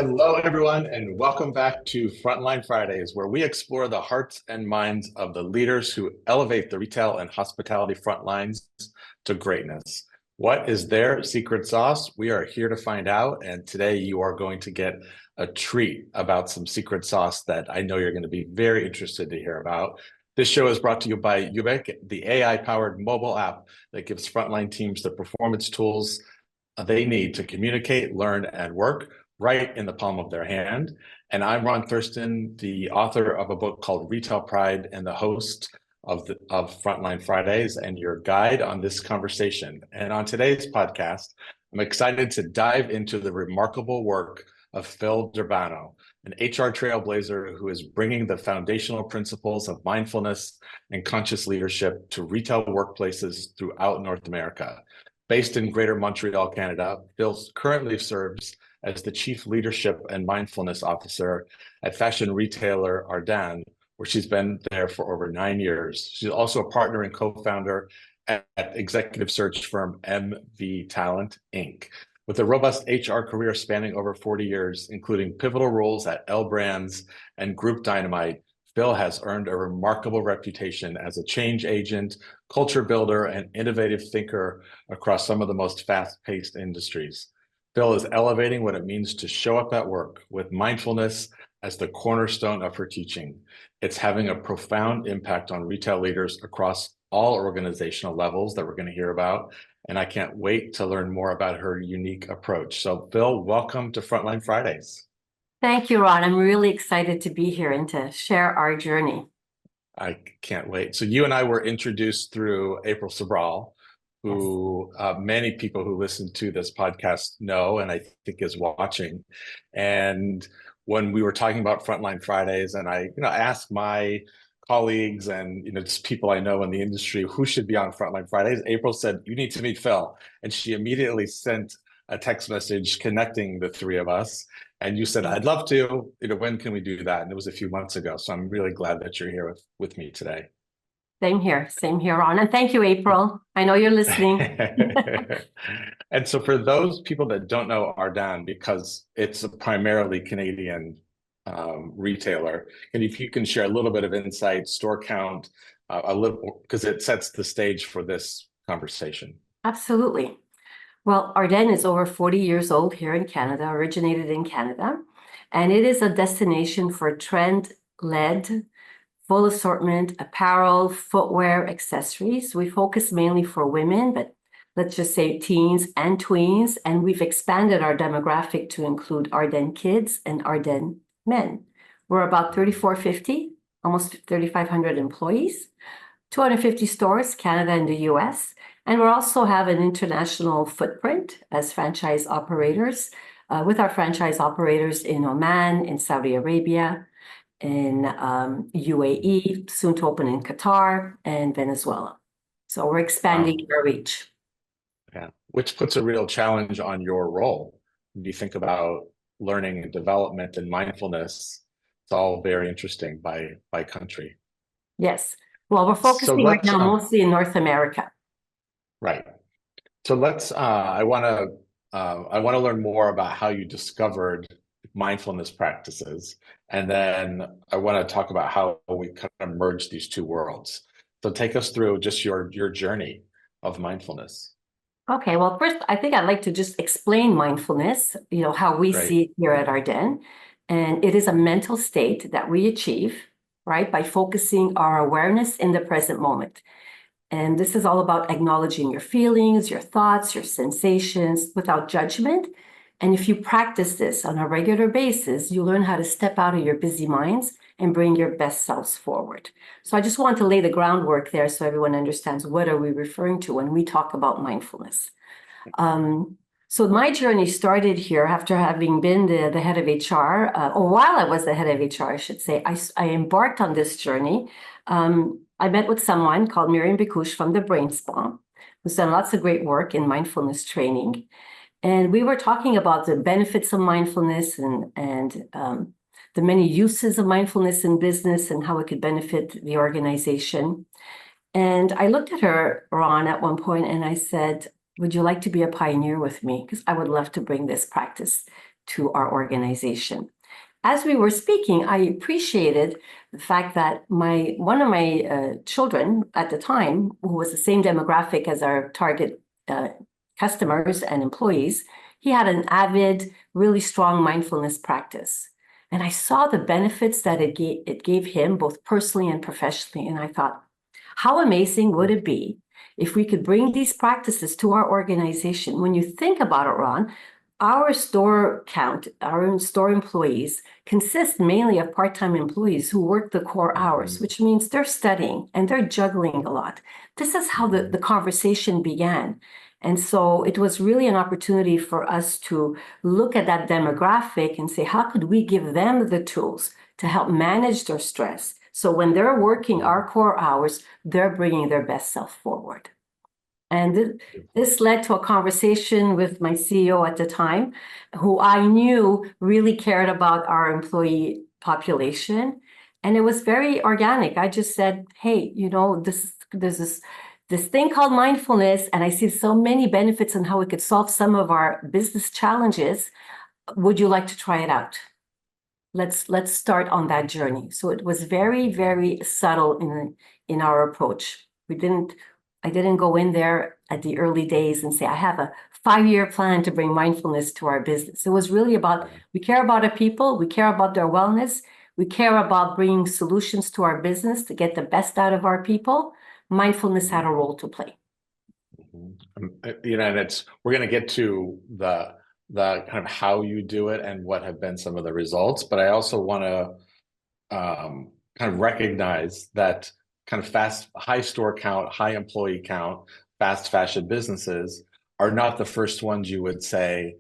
Hello, everyone, and welcome back to Frontline Fridays, where we explore the hearts and minds of the leaders who elevate the retail and hospitality front lines to greatness. What is their secret sauce? We are here to find out, and today you are going to get a treat about some secret sauce that I know you're going to be very interested to hear about. This show is brought to you by YOOBIC, the AI-powered mobile app that gives frontline teams the performance tools they need to communicate, learn, and work right in the palm of their hand. And I'm Ron Thurston, the author of a book called Retail Pride and the host of Frontline Fridays and your guide on this conversation. And on today's podcast, I'm excited to dive into the remarkable work of Fil D'Urbano, an HR trailblazer who is bringing the foundational principles of mindfulness and conscious leadership to retail workplaces throughout North America. Based in Greater Montreal, Canada, Fil currently serves as the Chief Leadership and Mindfulness Officer at fashion retailer Ardene, where she's been there for over 9 years. She's also a partner and co-founder at executive search firm MV Talent, Inc. With a robust HR career spanning over 40 years, including pivotal roles at L Brands and Groupe Dynamite, Fil has earned a remarkable reputation as a change agent, culture builder, and innovative thinker across some of the most fast-paced industries. Fil is elevating what it means to show up at work with mindfulness as the cornerstone of her teaching. It's having a profound impact on retail leaders across all organizational levels that we're going to hear about. And I can't wait to learn more about her unique approach. So Fil, welcome to Frontline Fridays. Thank you, Ron. I'm really excited to be here and to share our journey. I can't wait. So you and I were introduced through April Sobral, who many people who listen to this podcast know, and I think is watching. And when we were talking about Frontline Fridays, and I asked my colleagues and just people I know in the industry who should be on Frontline Fridays, April said, "You need to meet Fil." And she immediately sent a text message connecting the three of us. And you said, "I'd love to, when can we do that?" And it was a few months ago. So I'm really glad that you're here with me today. Same here, Ron. And thank you, April. I know you're listening. And so for those people that don't know Ardene, because it's a primarily Canadian retailer, and if you can share a little bit of insight, store count, a little, because it sets the stage for this conversation. Absolutely. Well, Ardene is over 40 years old here in Canada, originated in Canada, and it is a destination for trend-led, full assortment, apparel, footwear, accessories. We focus mainly for women, but let's just say teens and tweens, and we've expanded our demographic to include Ardene kids and Ardene men. We're about 3,450, almost 3,500 employees, 250 stores, Canada and the US, and we also have an international footprint as franchise operators, with our franchise operators in Oman, in Saudi Arabia, in UAE, soon to open in Qatar, and Venezuela. So we're expanding our reach. Yeah, which puts a real challenge on your role. When you think about learning and development and mindfulness, it's all very interesting by country. Yes. Well, we're focusing right now mostly in North America. Right. So I want to learn more about how you discovered mindfulness practices. And then I want to talk about how we kind of merge these two worlds. So take us through just your journey of mindfulness. Okay, well, first, I think I'd like to just explain mindfulness, how we see it here at Ardene. And it is a mental state that we achieve, right, by focusing our awareness in the present moment. And this is all about acknowledging your feelings, your thoughts, your sensations without judgment. And if you practice this on a regular basis, you learn how to step out of your busy minds and bring your best selves forward. So I just want to lay the groundwork there so everyone understands what are we referring to when we talk about mindfulness. So my journey started here after having been the head of HR, or while I was the head of HR, I should say. I embarked on this journey. I met with someone called Miriam Bikush from the Brain Spa, who's done lots of great work in mindfulness training. And we were talking about the benefits of mindfulness and the many uses of mindfulness in business and how it could benefit the organization. And I looked at her, Ron, at one point, and I said, "Would you like to be a pioneer with me? Because I would love to bring this practice to our organization. As we were speaking, I appreciated the fact that one of my children at the time, who was the same demographic as our target customers and employees, he had an avid, really strong mindfulness practice. And I saw the benefits that it gave him, both personally and professionally. And I thought, how amazing would it be if we could bring these practices to our organization? When you think about it, Ron, our store count, our store employees consist mainly of part-time employees who work the core hours, which means they're studying and they're juggling a lot. This is how the conversation began. And so it was really an opportunity for us to look at that demographic and say, how could we give them the tools to help manage their stress? So when they're working our core hours, they're bringing their best self forward. And this led to a conversation with my CEO at the time, who I knew really cared about our employee population. And it was very organic. I just said, hey, there's this thing called mindfulness, and I see so many benefits and how it could solve some of our business challenges. Would you like to try it out? Let's start on that journey. So it was very, very subtle in our approach. I didn't go in there at the early days and say, I have a 5-year plan to bring mindfulness to our business. It was really about, we care about our people, we care about their wellness, we care about bringing solutions to our business to get the best out of our people. Mindfulness had a role to play. And we're going to get to the kind of how you do it and what have been some of the results, but I also want to kind of recognize that kind of high store count, high employee count, fast fashion businesses are not the first ones you would say,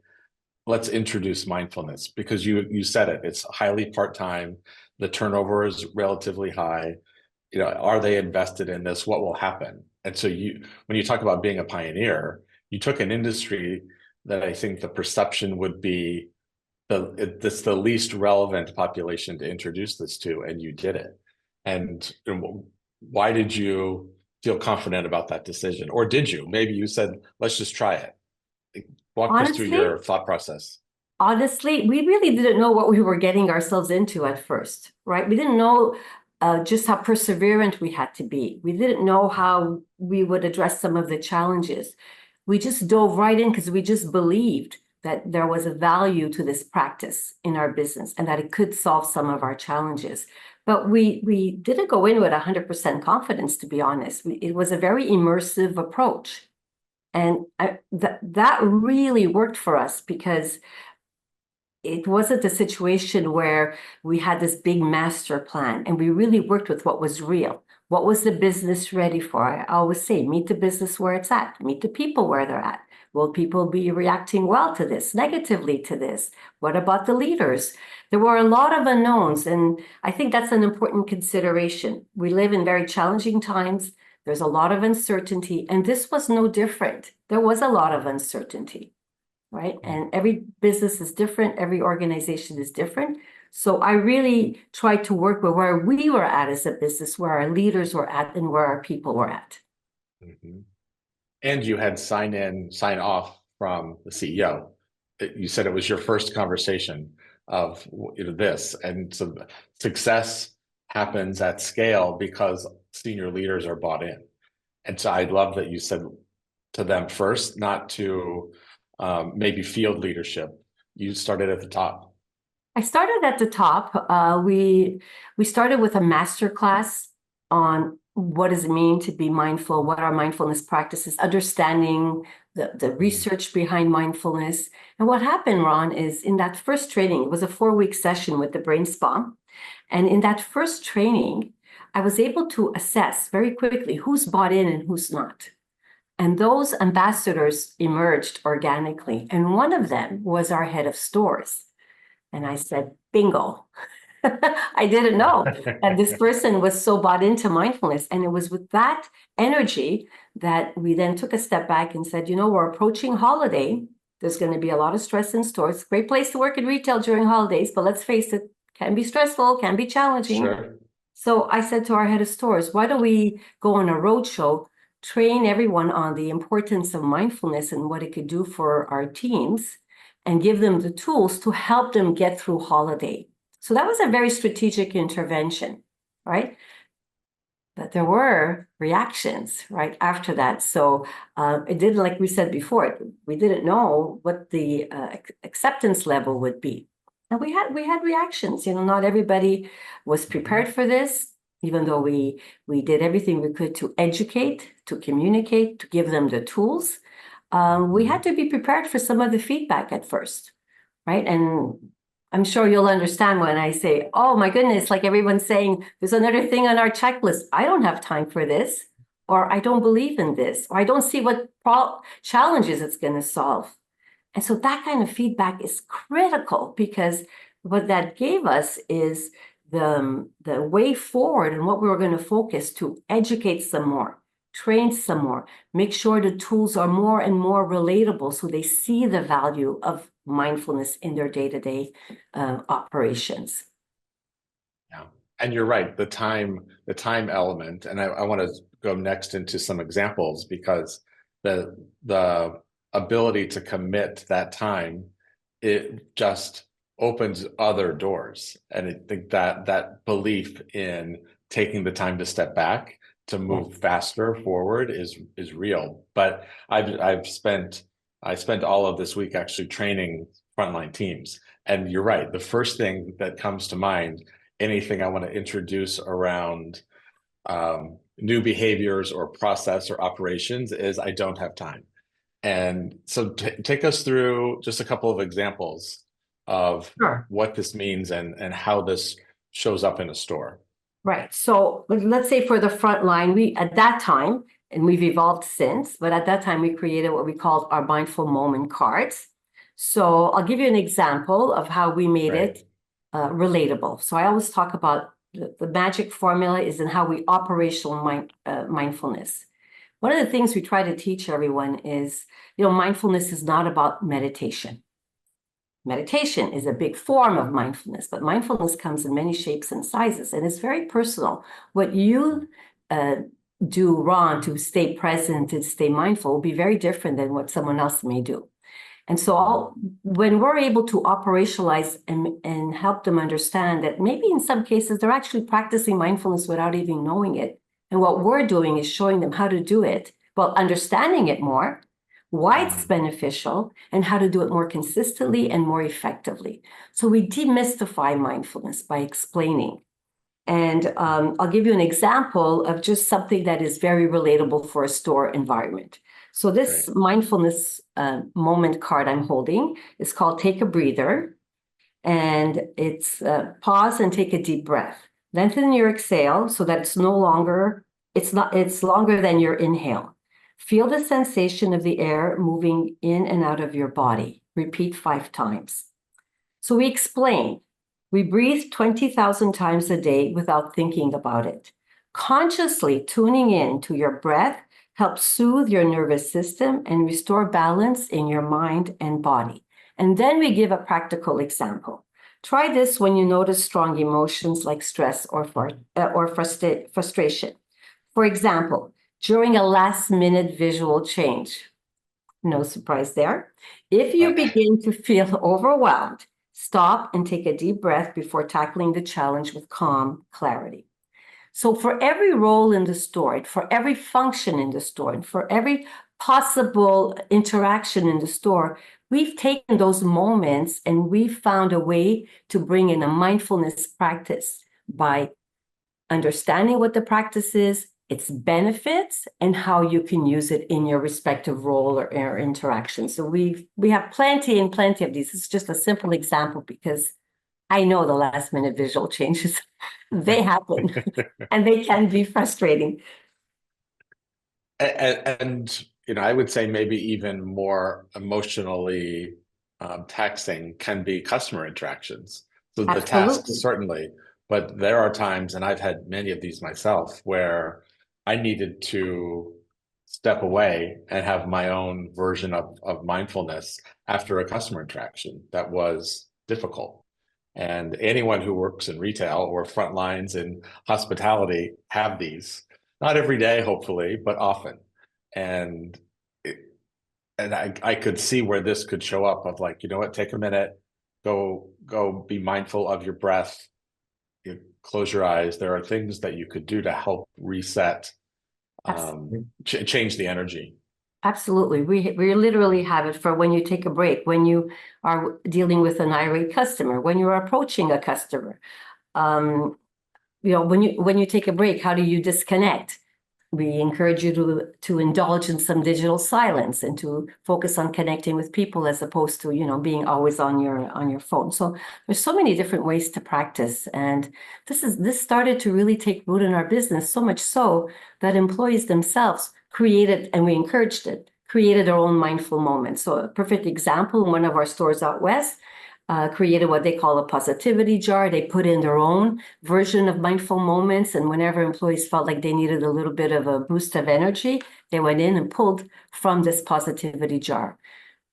let's introduce mindfulness, because you said it, it's highly part-time, the turnover is relatively high. Are they invested in this? What will happen? And so when you talk about being a pioneer, you took an industry that I think the perception would be it's the least relevant population to introduce this to, and you did it. And why did you feel confident about that decision? Or did you? Maybe you said, let's just try it. Walk us through your thought process. Honestly, we really didn't know what we were getting ourselves into at first, right? We didn't know just how perseverant we had to be. We didn't know how we would address some of the challenges. We just dove right in because we just believed that there was a value to this practice in our business and that it could solve some of our challenges. But we didn't go in with 100% confidence, to be honest. It was a very immersive approach. And that really worked for us because it wasn't a situation where we had this big master plan, and we really worked with what was real. What was the business ready for? I always say, meet the business where it's at, meet the people where they're at. Will people be reacting well to this, negatively to this? What about the leaders? There were a lot of unknowns, and I think that's an important consideration. We live in very challenging times. There's a lot of uncertainty, and this was no different. There was a lot of uncertainty, right? And every business is different. Every organization is different. So I really tried to work with where we were at as a business, where our leaders were at, and where our people were at. Mm-hmm. And you had sign off from the CEO. You said it was your first conversation of this, and so success happens at scale because senior leaders are bought in. And so I love that you said to them first, not to maybe field leadership. You started at the top. I started at the top. We started with a master class on what does it mean to be mindful, what are mindfulness practices, understanding the research behind mindfulness. And what happened, Ron, is in that first training, it was a 4-week session with the Brain Spa. And in that first training, I was able to assess very quickly who's bought in and who's not. And those ambassadors emerged organically. And one of them was our head of stores. And I said, bingo. I didn't know that this person was so bought into mindfulness. And it was with that energy that we then took a step back and said, we're approaching holiday. There's going to be a lot of stress in stores. Great place to work in retail during holidays, but let's face it, can be stressful, can be challenging. Sure. So I said to our head of stores, why don't we go on a roadshow, train everyone on the importance of mindfulness and what it could do for our teams, and give them the tools to help them get through holiday. So that was a very strategic intervention, right? But there were reactions right after that. So it did, like we said before, we didn't know what the acceptance level would be. And we had reactions. Not everybody was prepared for this, even though we did everything we could to educate, to communicate, to give them the tools. We had to be prepared for some of the feedback at first, right? And I'm sure you'll understand when I say, oh my goodness, like everyone's saying, there's another thing on our checklist. I don't have time for this, or I don't believe in this, or I don't see what challenges it's going to solve. And so that kind of feedback is critical, because what that gave us is the way forward and what we were going to focus to educate some more, train some more, make sure the tools are more and more relatable so they see the value of mindfulness in their day-to-day operations. Yeah, and you're right, the time element, and I want to go next into some examples, because the ability to commit that time, it just opens other doors. And I think that belief in taking the time to step back, to move faster forward is real. But I spent all of this week actually training frontline teams. And you're right, the first thing that comes to mind, anything I want to introduce around new behaviors or process or operations, is I don't have time. And so take us through just a couple of examples of what this means and how this shows up in a store. Right. So let's say for the front line, we at that time, and we've evolved since, but at that time we created what we called our mindful moment cards. So I'll give you an example of how we made it relatable. So I always talk about the magic formula is in how we operational mindfulness. One of the things we try to teach everyone is, mindfulness is not about meditation. Meditation is a big form of mindfulness, but mindfulness comes in many shapes and sizes, and it's very personal. What you do, Ron, to stay present, to stay mindful, will be very different than what someone else may do. And so when we're able to operationalize and help them understand that maybe in some cases they're actually practicing mindfulness without even knowing it, and what we're doing is showing them how to do it, while understanding it more, why it's beneficial, and how to do it more consistently and more effectively. So we demystify mindfulness by explaining. And I'll give you an example of just something that is very relatable for a store environment. So this mindfulness moment card I'm holding is called Take a Breather. And it's pause and take a deep breath. Lengthen your exhale so that it's longer than your inhale. Feel the sensation of the air moving in and out of your body. Repeat 5 times. So we explain, we breathe 20,000 times a day without thinking about it. Consciously tuning in to your breath helps soothe your nervous system and restore balance in your mind and body. And then we give a practical example. Try this when you notice strong emotions like stress or frustration. For example, during a last-minute visual change. No surprise there. If you begin to feel overwhelmed, stop and take a deep breath before tackling the challenge with calm clarity. So for every role in the store, for every function in the store, and for every possible interaction in the store, we've taken those moments and we've found a way to bring in a mindfulness practice by understanding what the practice is, its benefits, and how you can use it in your respective role or interaction. So we have plenty and plenty of these. It's just a simple example because I know the last minute visual changes, they happen and they can be frustrating. And I would say maybe even more emotionally taxing can be customer interactions. So the tasks certainly, but there are times, and I've had many of these myself, where I needed to step away and have my own version of mindfulness after a customer interaction that was difficult. And anyone who works in retail or front lines in hospitality have these, not every day, hopefully, but often. And and I could see where this could show up of like, you know what, take a minute, go be mindful of your breath, you close your eyes. There are things that you could do to help reset, Absolutely. change the energy. Absolutely. We literally have it for when you take a break, when you are dealing with an irate customer, when you're approaching a customer. Um, when you take a break, how do you disconnect? We encourage you to indulge in some digital silence and to focus on connecting with people as opposed to, being always on your phone. So there's so many different ways to practice. And this started to really take root in our business, so much so that employees themselves created, and we encouraged it, created their own mindful moments. So a perfect example, in one of our stores out west, created what they call a positivity jar. They put in their own version of mindful moments. And whenever employees felt like they needed a little bit of a boost of energy, they went in and pulled from this positivity jar.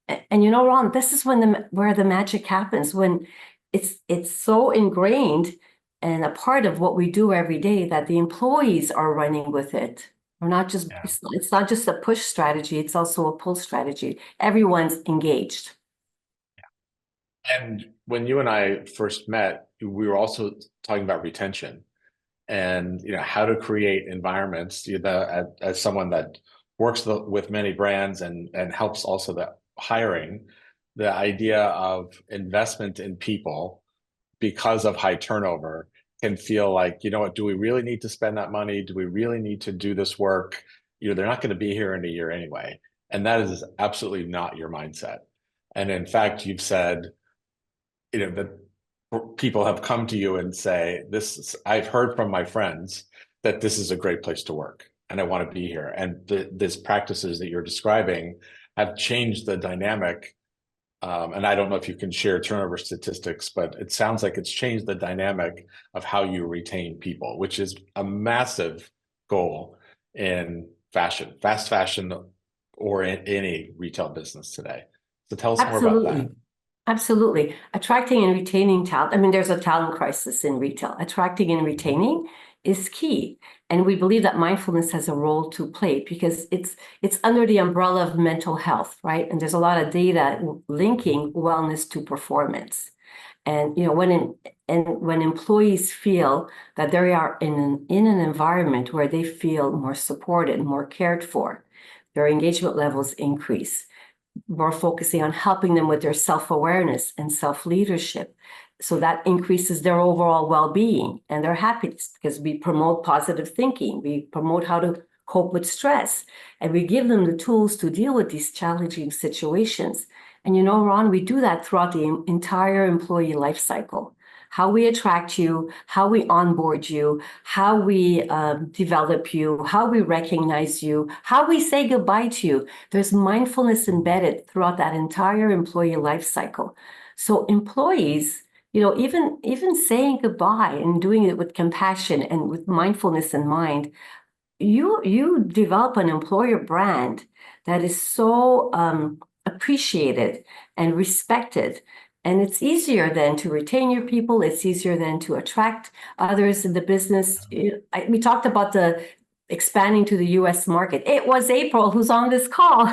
And Ron, this is where the magic happens, when it's so ingrained and a part of what we do every day that the employees are running with it. We're not just, Yeah. it's not just a push strategy, it's also a pull strategy. Everyone's engaged. And when you and I first met, we were also talking about retention and how to create environments. As someone that works with many brands and helps also the hiring, the idea of investment in people because of high turnover can feel like, what, do we really need to spend that money? Do we really need to do this work? They're not going to be here in a year anyway. And that is absolutely not your mindset. And in fact, you've said, that people have come to you and say, I've heard from my friends that this is a great place to work and I want to be here. And these practices that you're describing have changed the dynamic. And I don't know if you can share turnover statistics, but it sounds like it's changed the dynamic of how you retain people, which is a massive goal in fashion, fast fashion, or in any retail business today. So tell us more about that. Absolutely. Absolutely. Attracting and retaining talent. I mean, there's a talent crisis in retail. Attracting and retaining is key. And we believe that mindfulness has a role to play because it's under the umbrella of mental health, right? And there's a lot of data linking wellness to performance. And when employees feel that they are in an environment where they feel more supported, more cared for, their engagement levels increase. We're focusing on helping them with their self-awareness and self-leadership. So that increases their overall well-being and their happiness because we promote positive thinking. We promote how to cope with stress, and we give them the tools to deal with these challenging situations. And Ron, we do that throughout the entire employee life cycle. How we attract you, how we onboard you, how we develop you, how we recognize you, how we say goodbye to you. There's mindfulness embedded throughout that entire employee life cycle. So employees, even saying goodbye and doing it with compassion and with mindfulness in mind, you develop an employer brand that is so appreciated and respected. And it's easier then to retain your people. It's easier then to attract others in the business. We talked about the expanding to the US market. It was April, who's on this call,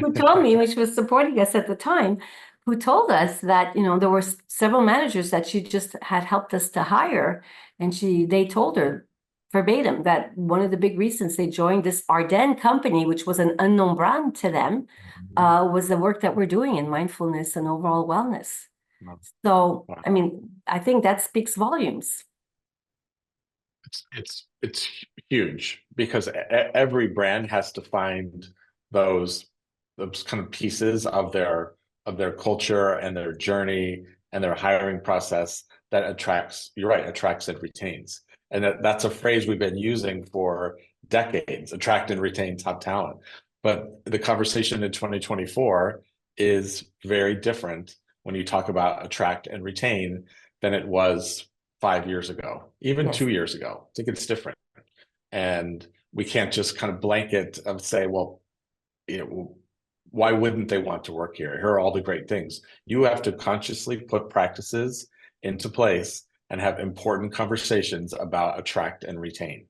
who told me, which was supporting us at the time, who told us that, there were several managers that she just had helped us to hire. And they told her verbatim that one of the big reasons they joined this Ardene company, which was an unknown brand to them, was the work that we're doing in mindfulness and overall wellness. Wow. So, I mean, I think that speaks volumes. It's huge because every brand has to find those kind of pieces of their culture and their journey and their hiring process that attracts, you're right, attracts and retains. And that's a phrase we've been using for decades, attract and retain top talent. But the conversation in 2024 is very different when you talk about attract and retain than it was 5 years ago, even Yes. 2 years ago. I think it's different. And we can't just kind of blanket and say, well, why wouldn't they want to work here? Here are all the great things. You have to consciously put practices into place and have important conversations about attract and retain.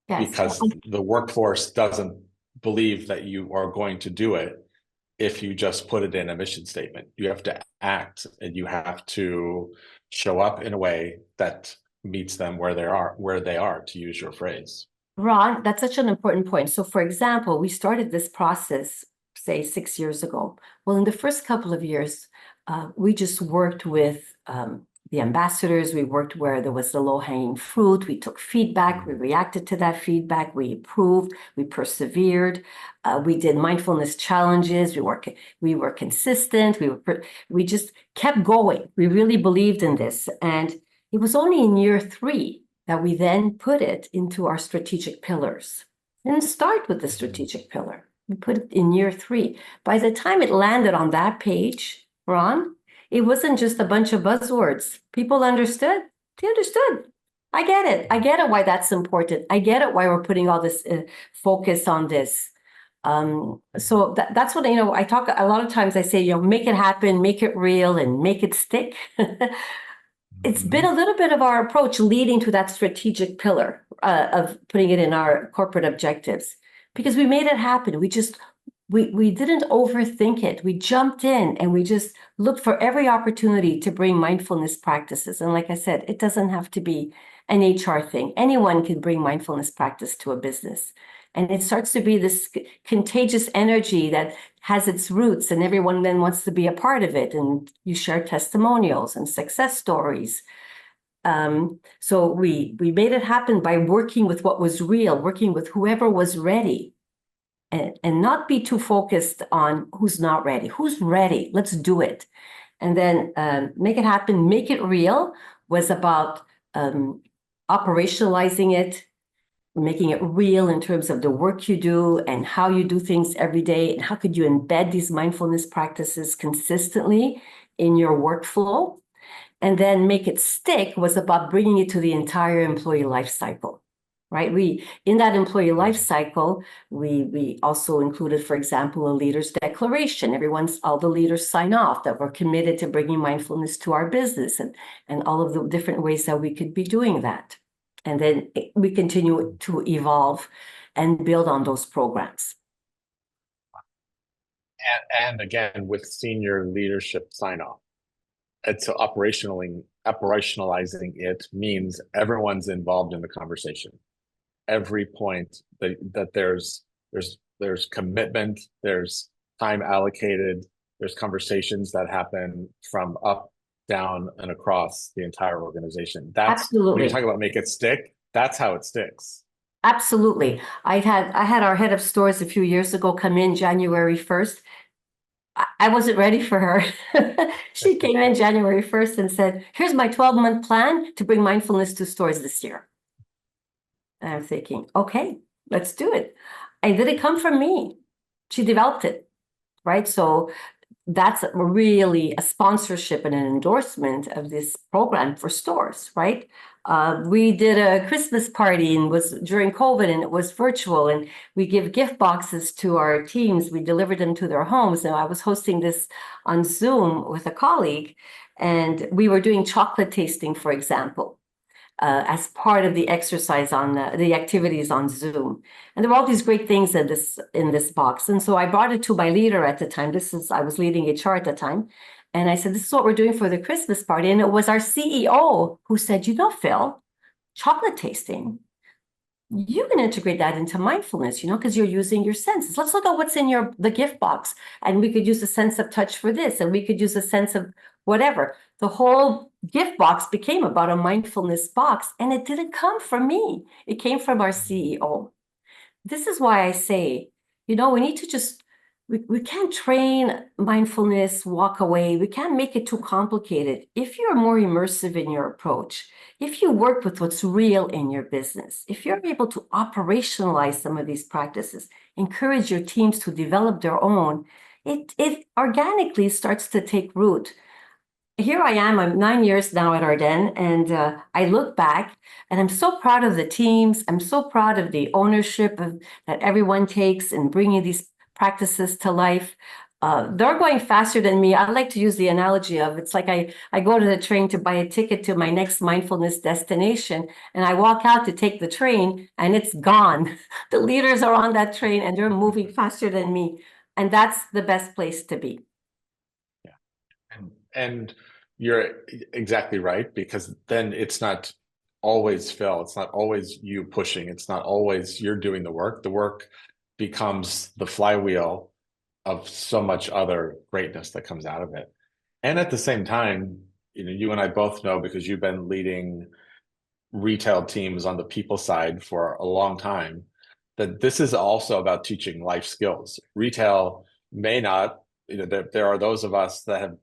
Yes. Because the workforce doesn't believe that you are going to do it if you just put it in a mission statement. You have to act, and you have to show up in a way that meets them where they are, to use your phrase. Ron, that's such an important point. So for example, we started this process, say 6 years ago. Well, in the first couple of years, we just worked with the ambassadors. We worked where there was the low-hanging fruit. We took feedback. We reacted to that feedback. We improved. We persevered. We did mindfulness challenges. We were consistent. We just kept going. We really believed in this. And it was only in year 3 that we then put it into our strategic pillars. Didn't start with the strategic pillar. We put it in year 3. By the time it landed on that page, Ron, it wasn't just a bunch of buzzwords. People understood. They understood. I get it. I get it why that's important. I get it why we're putting all this focus on this. So that's what, I talk a lot of times. I say, make it happen, make it real, and make it stick. It's been a little bit of our approach leading to that strategic pillar of putting it in our corporate objectives, because we made it happen. We didn't overthink it. We jumped in and we just looked for every opportunity to bring mindfulness practices. And like I said, it doesn't have to be an HR thing. Anyone can bring mindfulness practice to a business. And it starts to be this contagious energy that has its roots, and everyone then wants to be a part of it. And you share testimonials and success stories. So we made it happen by working with what was real, working with whoever was ready, and not be too focused on who's not ready. Who's ready? Let's do it. And then make it happen, make it real was about operationalizing it, making it real in terms of the work you do and how you do things every day, and how could you embed these mindfulness practices consistently in your workflow. And then make it stick was about bringing it to the entire employee life cycle, right? In that employee life cycle, we also included, for example, a leader's declaration. All the leaders sign off that we're committed to bringing mindfulness to our business, and all of the different ways that we could be doing that. And then we continue to evolve and build on those programs. And again, with senior leadership sign-off. And so operationalizing it means everyone's involved in the conversation. Every point that there's commitment, there's time allocated, there's conversations that happen from up, down, and across the entire organization. Absolutely. When you talk about make it stick, that's how it sticks. Absolutely. I had our head of stores a few years ago come in January 1st. I wasn't ready for her. She came in January 1st and said, here's my 12-month plan to bring mindfulness to stores this year. And I'm thinking, okay, let's do it. And did it come from me? She developed it, right? So that's really a sponsorship and an endorsement of this program for stores, right? We did a Christmas party, and was during COVID, and it was virtual, and we give gift boxes to our teams. We delivered them to their homes. And I was hosting this on Zoom with a colleague, and we were doing chocolate tasting, for example, as part of the exercise on the activities on Zoom. And there were all these great things in this box. And so I brought it to my leader at the time. I was leading HR at the time. And I said, this is what we're doing for the Christmas party. And it was our CEO who said, Phil, chocolate tasting, you can integrate that into mindfulness, because you're using your senses. Let's look at what's in the gift box. And we could use a sense of touch for this, and we could use a sense of whatever. The whole gift box became about a mindfulness box, and it didn't come from me. It came from our CEO. This is why I say, we need to we can't train mindfulness, walk away. We can't make it too complicated. If you're more immersive in your approach, if you work with what's real in your business, if you're able to operationalize some of these practices, encourage your teams to develop their own, it organically starts to take root. Here I am, I'm 9 years now at Ardene, and I look back and I'm so proud of the teams. I'm so proud of the ownership that everyone takes in bringing these practices to life. They're going faster than me. I like to use the analogy of, it's like I go to the train to buy a ticket to my next mindfulness destination, and I walk out to take the train and it's gone. The leaders are on that train and they're moving faster than me. And that's the best place to be. Yeah. And you're exactly right, because then it's not always Phil. It's not always you pushing. It's not always you're doing the work. The work becomes the flywheel of so much other greatness that comes out of it. And at the same time, you and I both know, because you've been leading retail teams on the people side for a long time, that this is also about teaching life skills. Retail may not, there are those of us that have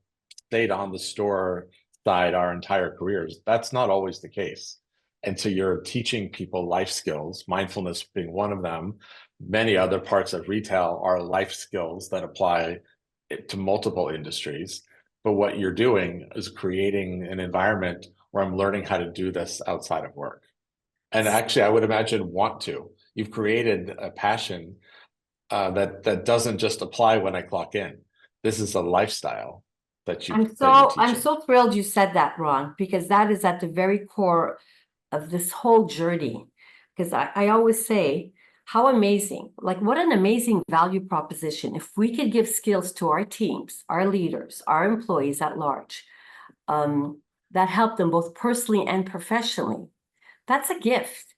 stayed on the store side our entire careers. That's not always the case. And so you're teaching people life skills, mindfulness being one of them. Many other parts of retail are life skills that apply to multiple industries. But what you're doing is creating an environment where I'm learning how to do this outside of work. And actually, I would imagine want to. You've created a passion that doesn't just apply when I clock in. This is a lifestyle that you're I'm teaching. so thrilled you said that, Ron, because that is at the very core of this whole journey. Because I always say, how amazing, like what an amazing value proposition if we could give skills to our teams, our leaders, our employees at large, that help them both personally and professionally. That's a gift.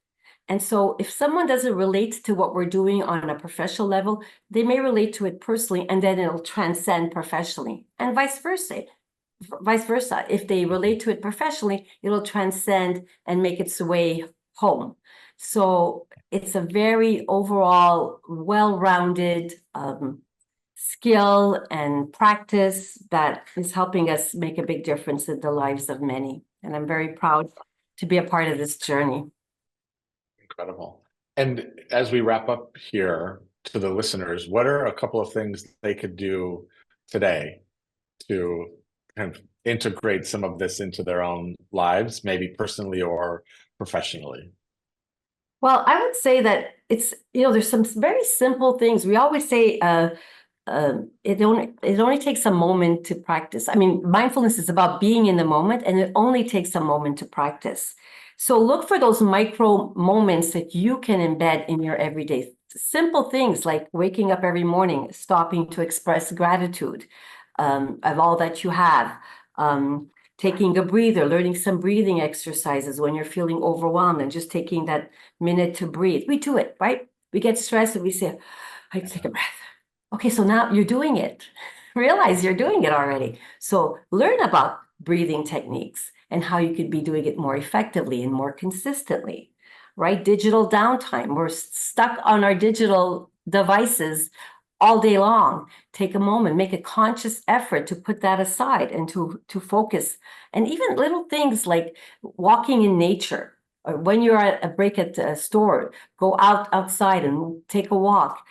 And so if someone doesn't relate to what we're doing on a professional level, they may relate to it personally, and then it'll transcend professionally, and vice versa. Vice versa. If they relate to it professionally, it'll transcend and make its way home. So it's a very overall well-rounded skill and practice that is helping us make a big difference in the lives of many. And I'm very proud to be a part of this journey. Incredible. And as we wrap up here, to the listeners, what are a couple of things they could do today to kind of integrate some of this into their own lives, maybe personally or professionally? Well, I would say that it's, there's some very simple things. We always say it only takes a moment to practice. I mean, mindfulness is about being in the moment, and it only takes a moment to practice. So look for those micro moments that you can embed in your everyday. Simple things like waking up every morning, stopping to express gratitude of all that you have, taking a breather, learning some breathing exercises when you're feeling overwhelmed, and just taking that minute to breathe. We do it, right? We get stressed and we say, I take a breath. Okay, so now you're doing it. Realize you're doing it already. So learn about breathing techniques and how you could be doing it more effectively and more consistently, right? Digital downtime. We're stuck on our digital devices all day long. Take a moment, make a conscious effort to put that aside and to focus. And even little things like walking in nature, or when you're at a break at the store, go outside and take a walk.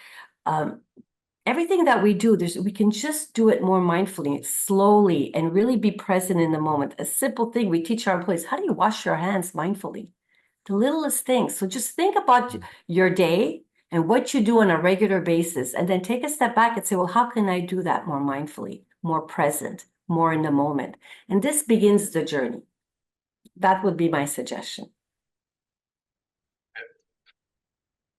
Everything that we do, we can just do it more mindfully, slowly, and really be present in the moment. A simple thing we teach our employees: how do you wash your hands mindfully? The littlest things. So just think about your day and what you do on a regular basis, and then take a step back and say, well, how can I do that more mindfully, more present, more in the moment? And this begins the journey. That would be my suggestion.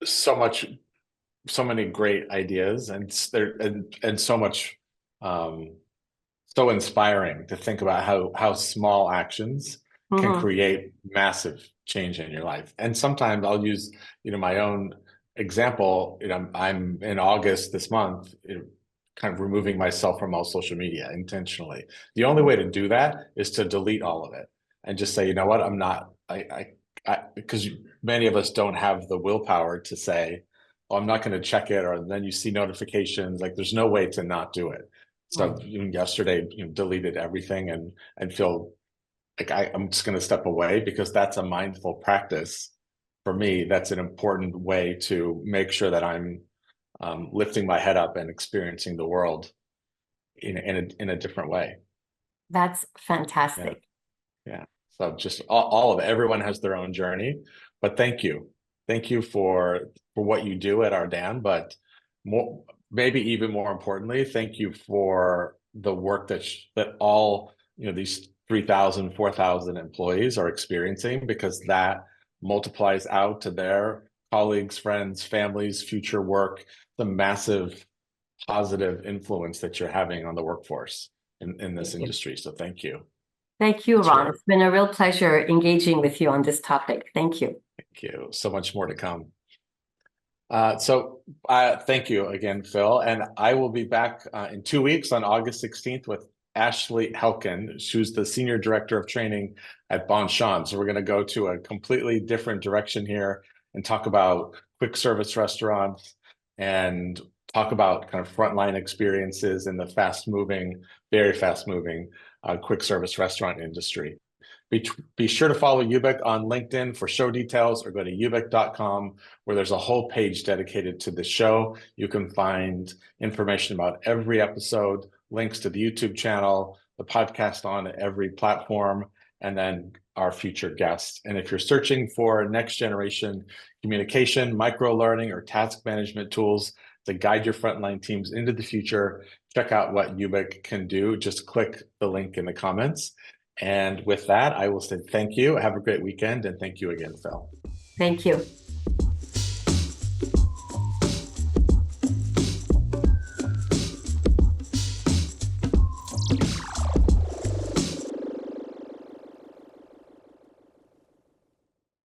So many great ideas, and there and so much so inspiring to think about how small actions can create massive change in your life. And sometimes I'll use my own example. I'm in August this month, kind of removing myself from all social media intentionally. The only way to do that is to delete all of it and just say, you know what, I'm not, because many of us don't have the willpower to say, oh, I'm not going to check it, or then you see notifications. Like, there's no way to not do it. So even yesterday, deleted everything and feel like I'm just going to step away, because that's a mindful practice for me. That's an important way to make sure that I'm lifting my head up and experiencing the world in a different way. That's fantastic. Yeah. So just all of it. Everyone has their own journey, but thank you for what you do at Ardene, but maybe even more importantly, thank you for the work that all these 3,000, 4,000 employees are experiencing, because that multiplies out to their colleagues, friends, families, future work. The massive positive influence that you're having on the workforce in this industry. So thank you. Thank you, Ron. It's been a real pleasure engaging with you on this topic. Thank you. Thank you. So much more to come. Thank you again, Phil. And I will be back in 2 weeks on August 16th with Ashley Helkin, who's the Senior Director of Training at Bonchon. So we're going to go to a completely different direction here and talk about quick service restaurants and talk about kind of frontline experiences in the very fast-moving quick service restaurant industry. Be sure to follow YOOBIC on LinkedIn for show details, or go to yoobic.com, where there's a whole page dedicated to the show. You can find information about every episode, links to the YouTube channel, the podcast on every platform, and then our future guests. And if you're searching for next generation communication, micro learning, or task management tools to guide your frontline teams into the future, check out what YOOBIC can do. Just click the link in the comments. And with that, I will say thank you. Have a great weekend. And thank you again, Phil. Thank you.